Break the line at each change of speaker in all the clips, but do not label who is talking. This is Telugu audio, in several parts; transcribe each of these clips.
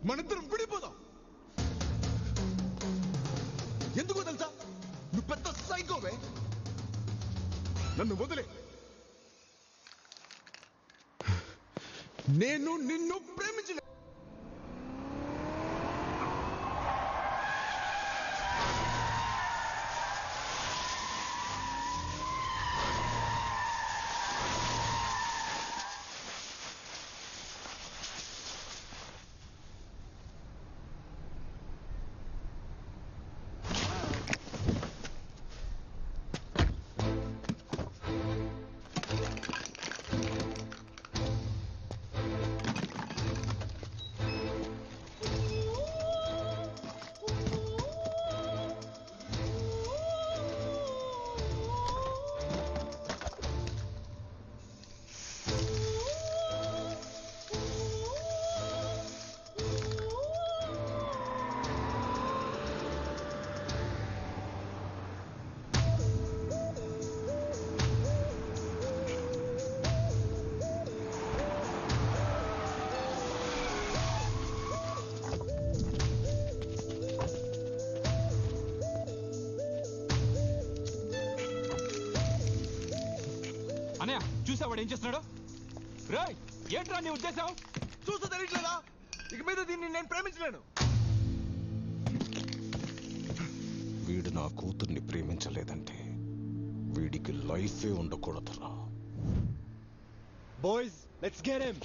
మనిద్దరం విడిపోదాం. ఎందుకో తెలుసా? నువ్వు పెద్ద సైకోవే. నన్ను వదిలే. నేను నిన్ను ప్రేమించలే.
అన్నయ్య చూసావాడు ఏం చేస్తున్నాడు? రాయ్ ఏంట్రా నీ ఉద్దేశం?
చూస్తూ తెలియట్లేదా? ఇక మీద దీన్ని నేను ప్రేమించలేను.
వీడు నా కూతుర్ని ప్రేమించలేదంటే వీడికి లైఫే ఉండకూడదురా.
Boys let's get him.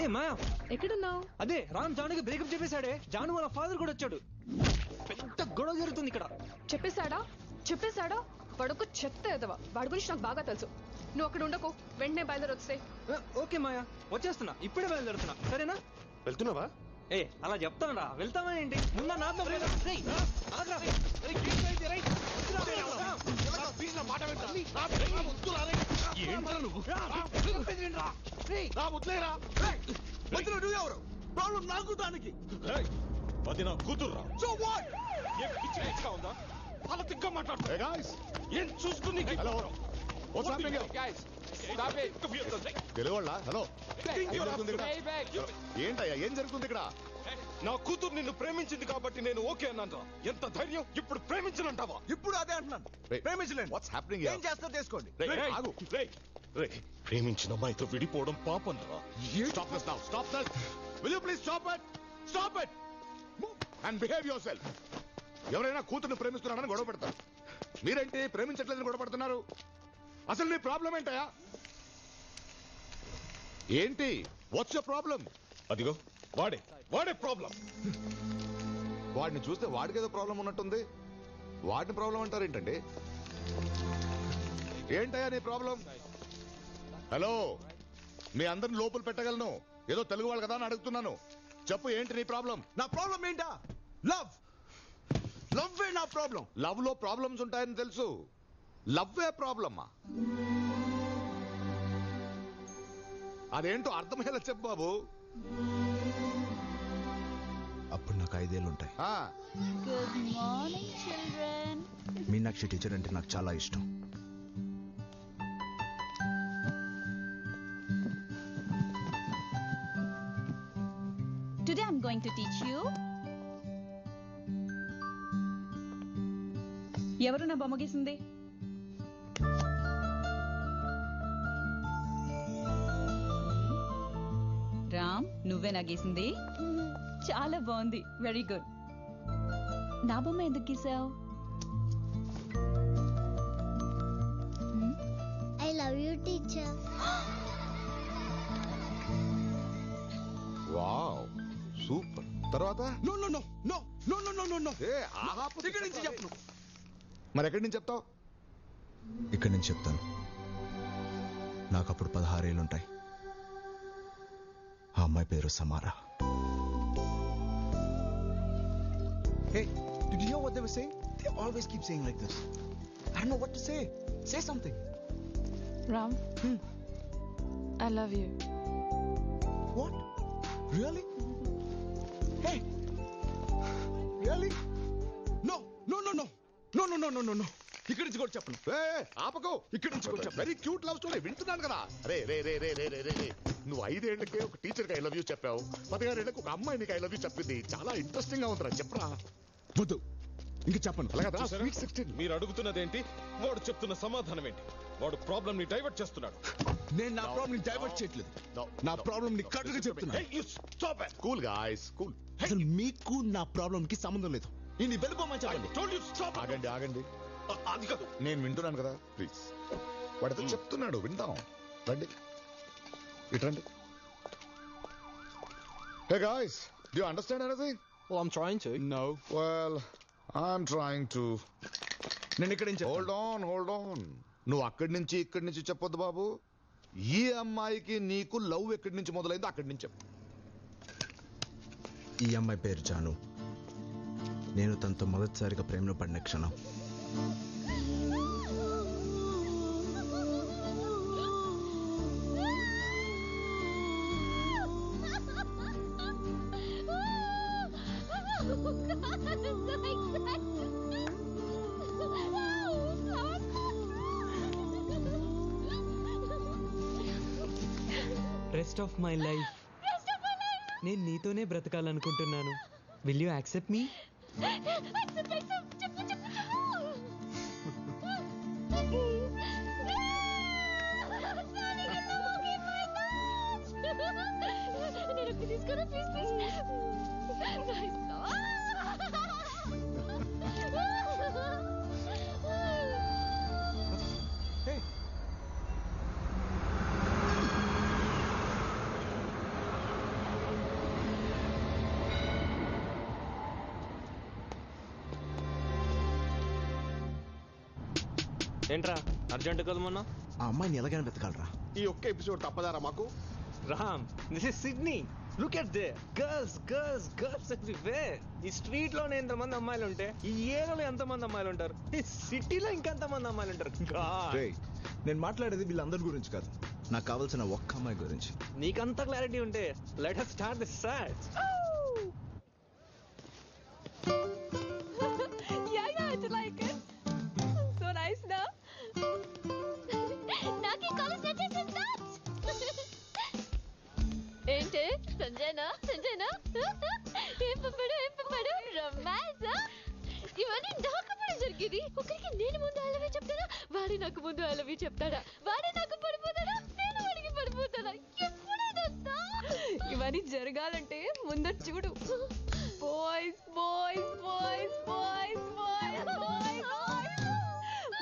ఏ మాయా
ఎక్కడున్నావు?
అదే రామ్ జానుకి బ్రేకప్ చెప్పేశాడే. జాను వాళ్ళ ఫాదర్ కూడా వచ్చాడు. పెద్ద గొడవ జరుగుతుంది ఇక్కడ.
చెప్పేశాడా? వాడొక చెత్త ఎదవా. వాడి గురించి నాకు బాగా తెలుసు. నువ్వు అక్కడ ఉండకు, వెంటనే బయలుదేరి వస్తే.
ఓకే మాయా వచ్చేస్తున్నా, ఇప్పుడే బయలుదేరుతున్నా. సరేనా?
వెళ్తున్నావా?
ఏ అలా చెప్తానరా, వెళ్తామా ఏంటి? ముందు నాతో
ఎవరు ప్రాబ్లం? నాకు దానికి
అది నా కూతుర్రా.
So what?
ఉందా? అలా తిక్క మాట్లాడుతున్నా ఏం చూసుకుని
తెలుగుళ్ళ హలో, ఏంటయ్యా ఏం జరుగుతుంది ఇక్కడ?
నా కూతురు నిన్ను ప్రేమించింది కాబట్టి నేను ఓకే అన్నాను. ఎంత ధైర్యం! ఇప్పుడు ప్రేమించనంటావా?
ఇప్పుడు అదే అంటున్నాను, ప్రేమించలేను.
What's happening?
ఏం చేస్తారో చేసుకోండి.
ప్రేమించిన అమ్మాయితో విడిపోవడం పాపం రా.
Stop this now. Stop this. Will you please stop it? Stop it. And behave yourself. ఎవరైనా కూతుర్ని ప్రేమిస్తున్నారని గొడవ పెడతారు. మీరేంటి ప్రేమించట్లేదని గొడవ పడుతున్నారు? అసలు నీ ప్రాబ్లం ఏంటయా? ఏంటి? What's your problem?
అదిగో వాడే ప్రాబ్లం.
వాడిని చూస్తే వాడికి ఏదో ప్రాబ్లం ఉన్నట్టుంది. వాడిని ప్రాబ్లం అంటారు ఏంటండి? ఏంటయ్యా నీ ప్రాబ్లం? హలో, మీ అందరిని లోపల పెట్టగలను. ఏదో తెలుగు వాళ్ళు కదా అని అడుగుతున్నాను. చెప్పు, ఏంటి నీ ప్రాబ్లం?
నా ప్రాబ్లం ఏంటా? లవ్ ఏ నా ప్రాబ్లం.
లవ్ లో ప్రాబ్లమ్స్ ఉంటాయని తెలుసు. లవ్ ఏ ప్రాబ్లమ్మా? అదేంటో అర్థమయ్యేలా చెప్పు బాబు.
అప్పుడు నాకు 5 ఏళ్ళు ఉంటాయి.
Good morning children.
Meenakshi teacher అంటే నాకు చాలా ఇష్టం.
Today I'm going to teach you. ఎవరు నా బొమ్మ గీసింది? రామ్, నువ్వే నా గీసింది? చాలా బాగుంది, వెరీ గుడ్. నా బొమ్మ ఎందుకు గీసావు?
I love you, teacher.
Wow super. తర్వాత
no no no no no no no no no
ఏ ఆపు.
ఇక్కడి నుంచి చెప్పను.
మరి ఎక్కడి నుంచి చెప్తావు?
ఇక్కడి నుంచి చెప్తాను. నాకు అప్పుడు 16 ఏళ్ళుంటాయి. ఆ అమ్మాయి పేరు సమారా.
Hey, did you hear what they were saying? They always keep saying like this. I don't know what to say. Say something.
Ram, I love you.
What? Really? Hey. Really? No, no, no, no. No, no, no, no, no, no. ఇక్కడి నుంచి కూడా చెప్పను.
ఏ ఆపకు.
ఇక్కడి నుంచి కూడా చెప్పను.
వెరీ క్యూట్ లవ్ స్టోరీ వింటున్నాను కదా. రే రే రే రే రే రే రే నువ్వు 5 ఏళ్లకే ఒక టీచర్కి ఐ లవ్ యూ చెప్పావు. 16 ఏళ్లకు ఒక అమ్మాయి నీకు ఐ లవ్ యూ చెప్పింది. చాలా ఇంట్రెస్టింగ్ గా ఉందిరా. చెప్పరా.
వద్దు, ఇంక చెప్పను.
అలాగా
చూసారా? మీరు అడుగుతున్నదేంటి, వాడు చెప్తున్న సమాధానం ఏంటి? వాడు ప్రాబ్లం ని డైవర్ట్ చేస్తున్నాడు.
నేను నా ప్రాబ్లం ని డైవర్ట్ చేయట్లేదు. నా ప్రాబ్లం ని కట్టుగా చెప్తున్నా.
Cool guys cool.
అసలు మీకు నా ప్రాబ్లం కి సంబంధం లేదు. ఈ వెళ్ళిపోమని చెప్పండి.
ఆగండి ఆగండి.
అది కాదు.
నేను వింటున్నాను కదా, ప్లీజ్. వాడితో చెప్తున్నాడు, విందాం. రండి ఇట్రండి. Hey guys, do you understand anything?
Well, I'm trying to.
No.
Well I'm trying to.
నేను ఇక్కడ నుంచి
హోల్డ్ ఆన్. నువ్వు అక్కడి నుంచి ఇక్కడి నుంచి చెప్పొద్దు బాబు. ఈ అమ్మాయికి నీకు లవ్ ఎక్కడి నుంచి మొదలైందో అక్కడి నుంచి చెప్పు.
ఈ అమ్మాయి పేరు జాను. నేను తనతో మొదటిసారిగా ప్రేమలో పడిన క్షణం
రెస్ట్ ఆఫ్ మై లైఫ్ నేను నీతోనే బ్రతకాలనుకుంటున్నాను. Will you accept me? ఏంట్రా అర్జెంట్ కదమన్నా?
ఆ అమ్మాయిని ఎలాగైనా వెతకాలరా.
ఈ ఒక్క ఎపిసోడ్ తప్పదారా మాకు?
Ram, this is Sydney. Look at they girls girls girls everywhere. ఈ స్ట్రీట్ లోనే ఎంతమంది అమ్మాయిలు ఉంటే ఈ ఏరియాలో ఎంతమంది అమ్మాయిలు ఉంటారు? ఈ సిటీలో ఇంకెంతమంది అమ్మాయిలు ఉంటారు?
రేయ్, నేను మాట్లాడేది వీళ్ళందరి గురించి కాదు. నాకు కావాల్సిన ఒక్క అమ్మాయి గురించి.
నీకంత క్లారిటీ ఉంటే let us start this search.
Yeah, I like it. So nice, na?
నాకు ఈ కాలేజ్ నచ్చేసింది. ఏంటి సంజయనా ఏం పంపాడు రొమాన్స్. ఇవన్నీ నాకప్పుడు జరిగేది. ఒకరికి నేను ముందు అలవి చెప్తాడా, వాడే నాకు ముందు అలవి చెప్తాడా, వాడే నాకు పడిపోతాడా, నేను వాడికి పడిపోతాడా? ఎప్పుడైనా
ఇవన్నీ జరగాలంటే ముందర చూడు. Boys boys boys boys boys boys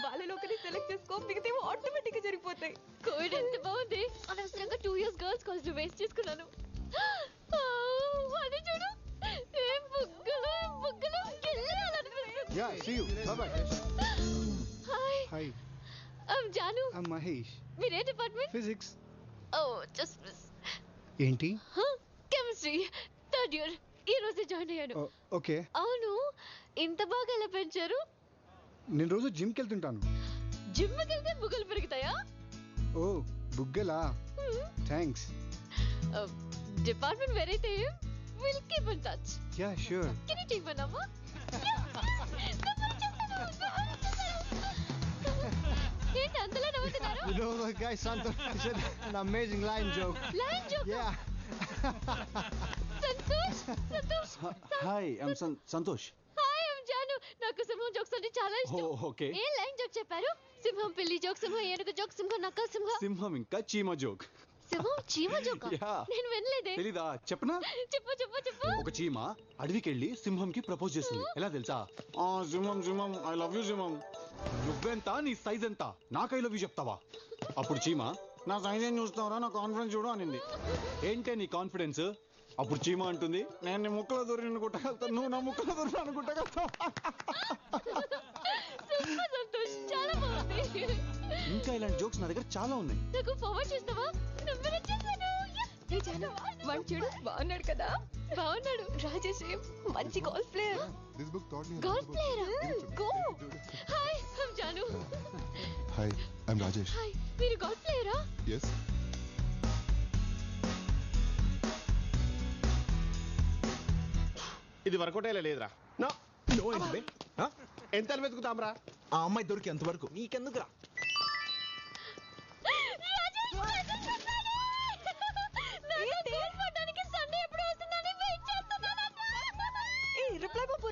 వాళ్ళలో ఒకరిని సెలెక్ట్ చేసుకో, మిగతా ఆటోమేటిక్ గా జరిగిపోతాయి.
కోవిడ్ ఎంత బాగుంది. అనవసరంగా 2 years గర్ల్స్ కాలేజ్ వేస్ట్ చేసుకున్నాను. వాడిని చూడు, ఏం బుగ్గలు
Yeah, see you. Bye-bye.
Hi,
Hi,
Jaanu.
I'm Mahesh.
మీరే department?
Physics.
Oh just miss.
ఏంటి?
Chemistry 3rd year. ఈ రోజే జాయిన్ అయ్యాను.
ఓకే.
అవును, ఇంత బాగా ఎలా పెంచారు?
నేను రోజు జిమ్కి వెళ్తుంటాను.
జిమ్కి వెళ్తే బుగ్గలు పెరుగుతాయా?
ఓ బుగ్గలా, థ్యాంక్స్.
డిపార్ట్మెంట్ వేరైతే will keep in touch.
Yeah sure.
Can you take my number? ఏంటి అంతలా నవ్వుతున్నారు?
You know the guy Santo said an amazing line joke.
Line joke.
Yeah.
Santosh Santosh
hi I'm Santosh.
Hi I'm Jaanu. నాకు సింహం జోక్స్ అంటే చాలా ఇష్టం.
ఓకే.
ఏ లైన్ జోక్ చెప్పారు? సింహం పిల్లి జోక్, సింహం ఏనుగు జోక్, సింహం నక్క సింహం.
సింహం ఇంకా చీమ జోక్.
సింహం చీమ జోక్?
Yeah.
నేను వినలేదే.
తెలీదా? చెప్పనా?
చెప్పు చెప్పు చెప్పు.
ఒక చీమ అడవికి వెళ్ళి సింహంకి ప్రపోజ్ చేస్తుంది. ఎలా తెలుసా? సింహం సింహం ఐ లవ్ యూ సింహం. నువ్వెంత, నీ సైజ్ ఎంత, నాకు ఐ లవ్ యూ చెప్తావా? అప్పుడు చీమ, నా సైజ్ ఏం చూస్తావరా, నా కాన్ఫిడెన్స్ చూడు అనింది. ఏంటే నీ కాన్ఫిడెన్స్? అప్పుడు చీమ అంటుంది, నేను నీ ముక్కలో దూరి అనుకుంటా, నువ్వు నా ముక్కలో దూరి అనుకుంటా.
సూపర్ సంతోష్, చాలా బాగుంది.
ఇంకా ఇలాంటి జోక్స్ నా దగ్గర చాలా ఉన్నాయి.
నాకు ఫార్వర్డ్ చేస్తావా? నంబర్ వచ్చేసాను.
ఏ జాను వాడు చూడు బాగున్నాడు కదా.
బాగున్నాడు.
రాజేష్ మంచి golf player.
This book taught me.
Golf ప్లేయరా? Go. Hi I'm Janu.
Hi, I'm Rajesh.
Hi, మీరు గోల్ఫ్ ప్లేయరా?
Yes.
ఇది వర్కౌట్ అయ్యే లేదురా.
నో ఏంటి
ఎంత వెతుకుతాంరా?
ఆ అమ్మాయి దొరికి ఎంతవరకు
నీకెందుకురా?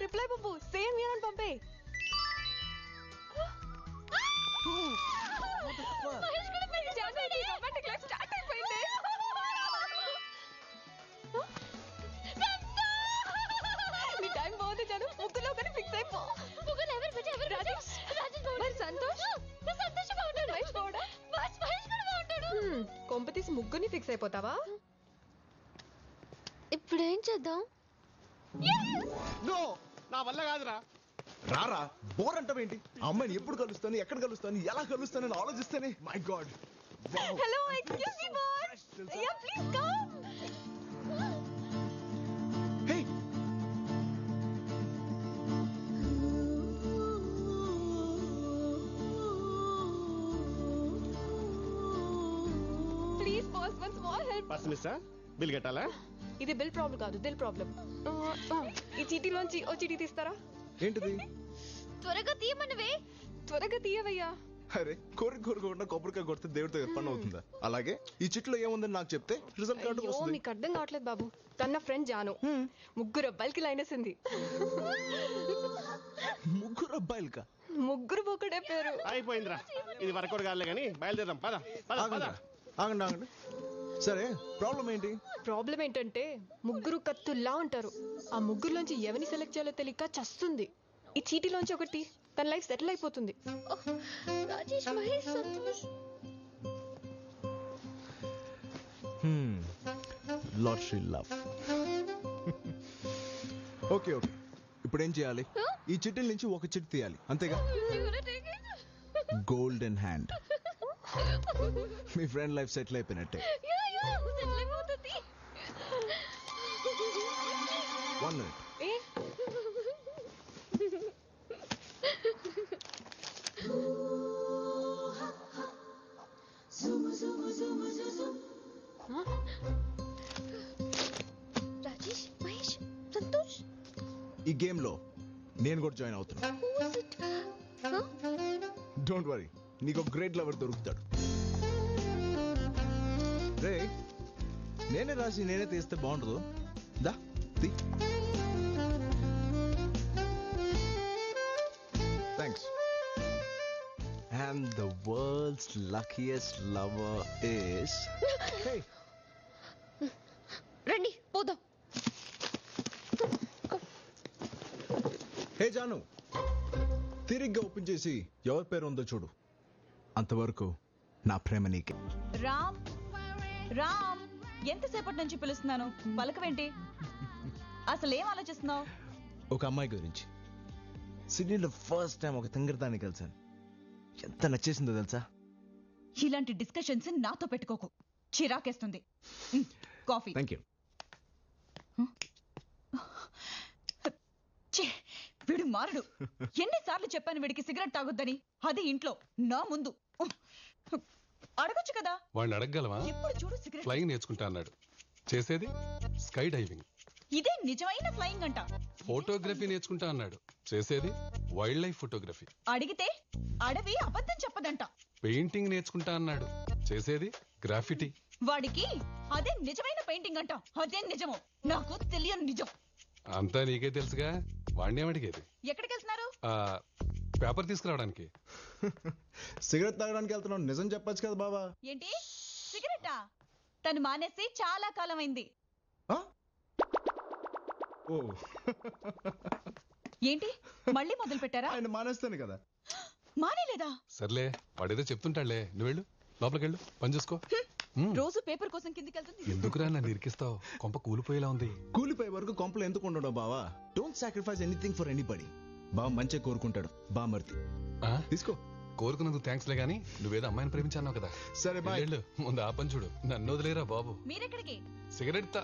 రిప్లై పంపు సేమ్ యూన్ పంపే. రొమాంటిక్ లైఫ్ స్టార్ట్ అయిపోయింది. నీ టైం బాగుంది జాను. ముగ్గులో కానీ ఫిక్స్ అయిపో.
ముగ్గురు ఎవరు బిడ్డ ఎవరు? రాజేష్
మరి సంతోష్
సంతోష్ బాగుంటాడు.
మహేష్ బాగుండా?
మహేష్ కూడా బాగుంటాడు.
కొంప తీసి ముగ్గురిని ఫిక్స్ అయిపోతావా?
ఇప్పుడు ఏం చేద్దాం?
నో, నా వల్ల కాదురా.
రారా బోర్ అంటావేంటి? ఆ అమ్మాయిని ఎప్పుడు కలుస్తాను, ఎక్కడ కలుస్తాను, ఎలా కలుస్తానని ఆలోచిస్తేనే my god.
Hello excuse me boss. Yeah please come.
Hey
please boss one small help.
Purse mister, bill కట్టాలా?
ఇది బిల్ ప్రాబ్లం కాదు, దిల్ ప్రాబ్లం. ఈ చీటీలోంచి ఓ చీటీ తీస్తారా?
ఏంటిది?
త్వరగా తీయమనవే.
త్వరగా తీయవయ్యా.
అరే కోరుకోకుండా కొబ్బరికాయ కొడితే దేవుడితో పని అవుతుందా? అలాగే ఈ చిట్లో ఏముందని నాకు చెప్తే రిజల్ట్ కార్డు
అయ్యో
వస్తుంది.
మీకు అర్థం కావట్లేదు బాబు. తన ఫ్రెండ్ జాను ముగ్గురు అబ్బాయిలకి లైన్ వేసింది.
ముగ్గురు అబ్బాయిలకా?
ముగ్గురు ఒకటే పేరు.
అయిపోయిందిరా. ఇది వర్కౌట్ కాదులే కానీ బయలుదేరాం. పద పద పద.
ఆగండి సరే ప్రాబ్లం ఏంటి?
ప్రాబ్లం ఏంటంటే ముగ్గురు కత్తుల్లా ఉంటారు. ఆ ముగ్గురులోంచి ఎవరిని సెలెక్ట్ చేయాలో తెలియక చస్తుంది. ఈ చీటీలోంచి ఒకటి తన లైఫ్ సెటిల్ అయిపోతుంది.
Rajesh, Mahesh, Santosh.
Lottery love. Okay ఇప్పుడు ఏం చేయాలి? ఈ చిట్టీల నుంచి ఒక చిట్టి తీయాలి అంతేగా? Golden hand. మీ ఫ్రెండ్ లైఫ్ సెటిల్ అయిపోయినట్టే.
సెటిల్ అయిపోతుంది.
1 minute.
ఏ
రాజేష్, మహేష్, సంతోష్.
ఈ గేమ్ లో నేను కూడా జాయిన్ అవుతున్నా. డోంట్ వరీ, నీకు ఒక గ్రేట్ లవర్ దొరుకుతాడు. రే నేనే రాసి నేనే తీస్తే బాగుండదు. దా తీ. Thanks. And the world's luckiest lover is
రండి పోదాం.
హే జాను, తిరిగ్గా ఓపెన్ చేసి ఎవరి పేరు ఉందో చూడు. అంతవరకు నా ప్రేమ నీకే.
రామ్ రామ్, ఎంతసేపటి నుంచి పిలుస్తున్నాను, పలకవేంటి? అసలు ఏం ఆలోచిస్తున్నావు?
ఒక అమ్మాయి గురించి. సిడ్నీలో ఫస్ట్ టైం ఒక తింగరదాన్ని కలిసాను. ఎంత నచ్చేసిందో తెలుసా?
ఇలాంటి డిస్కషన్స్ నాతో పెట్టుకోకు, చిరాకేస్తుంది. కాఫీ.
Thank you.
వీడు మారడు. ఎన్నిసార్లు చెప్పాను వీడికి సిగరెట్ తాగొద్దని, అది ఇంట్లో నా ముందు. అడగొచ్చు కదా.
వాడిని అడగగలవా?
ఎప్పుడు చూడు సిగరెట్.
ఫ్లయింగ్ నేర్చుకుంటా అన్నాడు, చేసేది స్కై డైవింగ్.
ఇదే నిజమైన ఫ్లయింగ్ అంట.
ఫోటోగ్రఫీ నేర్చుకుంటా అన్నాడు, చేసేది వైల్డ్ లైఫ్ ఫోటోగ్రఫీ.
అడిగితే అడవి అబద్ధం చెప్పదంట.
పెయింటింగ్ నేర్చుకుంటా అన్నాడు, చేసేది గ్రాఫిటీ.
వాడికి అదే నిజమైన పెయింటింగ్ అంట. అదే నిజమో నాకు తెలియని నిజం.
అంతా నీకే తెలుసుగా. వాడిని ఏమడిగేది?
ఎక్కడికి వెళ్తున్నారు?
పేపర్ తీసుకురావడానికి.
సిగరెట్ తాగడానికి వెళ్తున్నావు, నిజం చెప్పొచ్చు కదా బావా.
ఏంటి సిగరెటా? తను మానేసి చాలా కాలం అయింది.
ఓ
ఏంటి మళ్ళీ మొదలు పెట్టారా?
ఆయన మానేస్తాను కదా.
మానేలేదా?
సర్లే, వాడేదో చెప్తుంటాడులే. నువ్వు వెళ్ళు, లోపలికి వెళ్ళు, పని చూసుకో.
రోజు పేపర్ కోసం కిందికి వెళ్తుంది.
ఎందుకురా నన్ను ఇరికిస్తావు? కొంప కూలిపోయేలా ఉంది.
కూలిపోయే వరకు కొంపలు ఎందుకు ఉండడం బావా? Don't sacrifice anything for anybody. బావ మంచిగా కోరుకుంటాడు. బామర్తి తీసుకో.
కోరుకున్నందుకు థ్యాంక్స్ లే గానీ నువ్వేదో అమ్మాయిని ప్రేమించాన్నావు కదా.
సరే బాయ్.
వెళ్ళు, ముందు ఆ పని చూడు. నన్ను వదిలేరా బాబు.
మీరెక్కడికి?
సిగరెట్